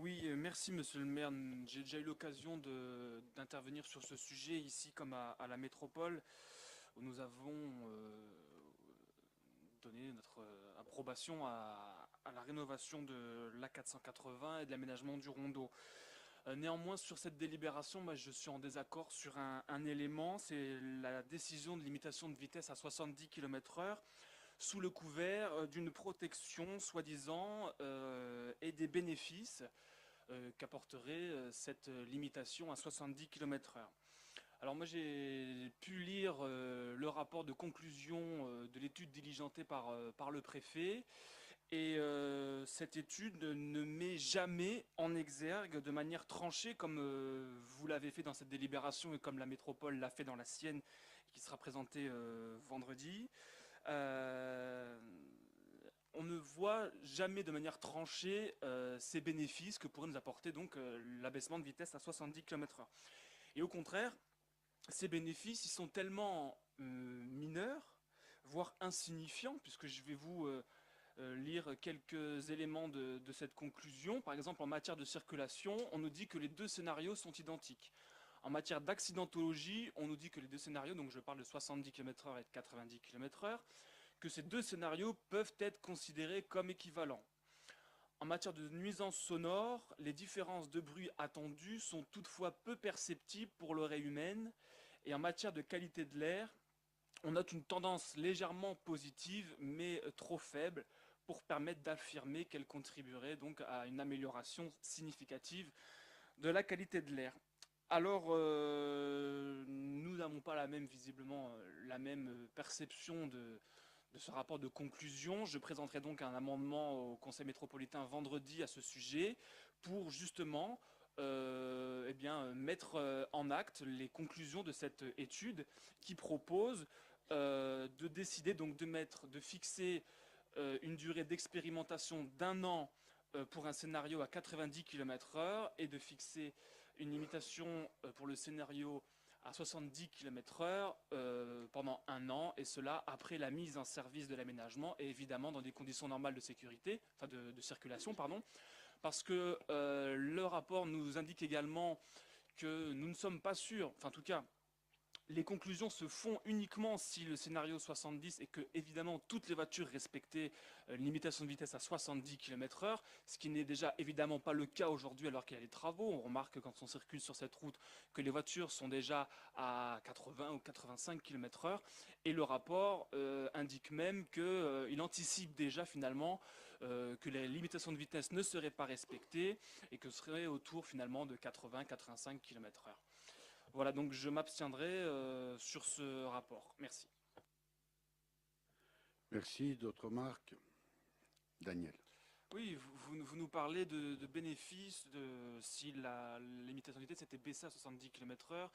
Oui, merci Monsieur le maire. J'ai déjà eu l'occasion d'intervenir sur ce sujet ici comme à la métropole où nous avons donné notre approbation à la rénovation de l'A480 et de l'aménagement du rondeau. Néanmoins, sur cette délibération, moi, je suis en désaccord sur un élément, c'est la décision de limitation de vitesse à 70 km/h sous le couvert d'une protection soi-disant et des bénéfices qu'apporterait cette limitation à 70 km/h. Alors moi j'ai pu lire le rapport de conclusion de l'étude diligentée par le préfet et cette étude ne met jamais en exergue de manière tranchée comme vous l'avez fait dans cette délibération et comme la métropole l'a fait dans la sienne qui sera présentée vendredi. Euh, on ne voit jamais de manière tranchée ces bénéfices que pourrait nous apporter donc l'abaissement de vitesse à 70 km/h. Et au contraire, ces bénéfices ils sont tellement mineurs, voire insignifiants, puisque je vais vous lire quelques éléments de cette conclusion. Par exemple, en matière de circulation, on nous dit que les deux scénarios sont identiques. En matière d'accidentologie, on nous dit que les deux scénarios, donc je parle de 70 km/h et de 90 km/h, que ces deux scénarios peuvent être considérés comme équivalents. En matière de nuisances sonores, les différences de bruit attendues sont toutefois peu perceptibles pour l'oreille humaine. Et en matière de qualité de l'air, on note une tendance légèrement positive, mais trop faible, pour permettre d'affirmer qu'elle contribuerait donc à une amélioration significative de la qualité de l'air. Alors, nous n'avons pas visiblement, la même perception de ce rapport de conclusion. Je présenterai donc un amendement au Conseil métropolitain vendredi à ce sujet pour justement mettre en acte les conclusions de cette étude qui propose de décider donc de fixer une durée d'expérimentation d'un an pour un scénario à 90 km/h et de fixer une limitation pour le scénario à 70 km/h pendant un an, et cela après la mise en service de l'aménagement et évidemment dans des conditions normales de sécurité, enfin de circulation, pardon, parce que le rapport nous indique également que nous ne sommes pas sûrs, enfin en tout cas les conclusions se font uniquement si le scénario 70 et que, évidemment, toutes les voitures respectaient une limitation de vitesse à 70 km/h, ce qui n'est déjà évidemment pas le cas aujourd'hui alors qu'il y a les travaux. On remarque quand on circule sur cette route que les voitures sont déjà à 80 ou 85 km/h et le rapport indique même qu'il anticipe déjà finalement que les limitations de vitesse ne seraient pas respectées et que ce serait autour finalement de 80-85 km/h. Voilà, donc je m'abstiendrai sur ce rapport. Merci. Merci. D'autres remarques? Daniel. Oui, vous nous parlez de bénéfices, si la limitation de vitesse était baissée à 70 km/h,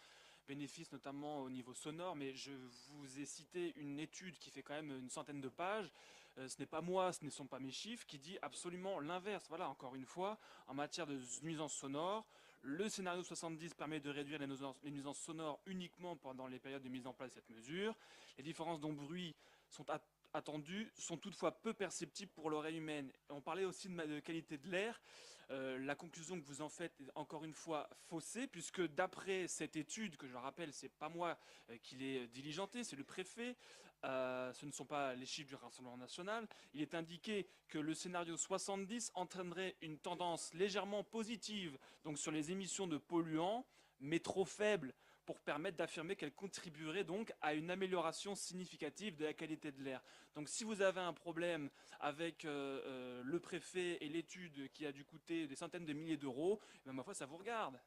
bénéfices notamment au niveau sonore, mais je vous ai cité une étude qui fait quand même une centaine de pages. Ce n'est pas moi, ce ne sont pas mes chiffres, qui dit absolument l'inverse. Voilà, encore une fois, en matière de nuisances sonores, le scénario 70 permet de réduire les nuisances sonores uniquement pendant les périodes de mise en place de cette mesure. Les différences de bruit sont attendues sont toutefois peu perceptibles pour l'oreille humaine. On parlait aussi de qualité de l'air. La conclusion que vous en faites est encore une fois faussée, puisque d'après cette étude, que je rappelle, c'est pas moi qui l'ai diligentée, c'est le préfet, ce ne sont pas les chiffres du Rassemblement national, il est indiqué que le scénario 70 entraînerait une tendance légèrement positive donc sur les émissions de polluants, mais trop faible pour permettre d'affirmer qu'elle contribuerait donc à une amélioration significative de la qualité de l'air. Donc si vous avez un problème avec le préfet et l'étude qui a dû coûter des centaines de milliers d'euros, ben, ma foi ça vous regarde.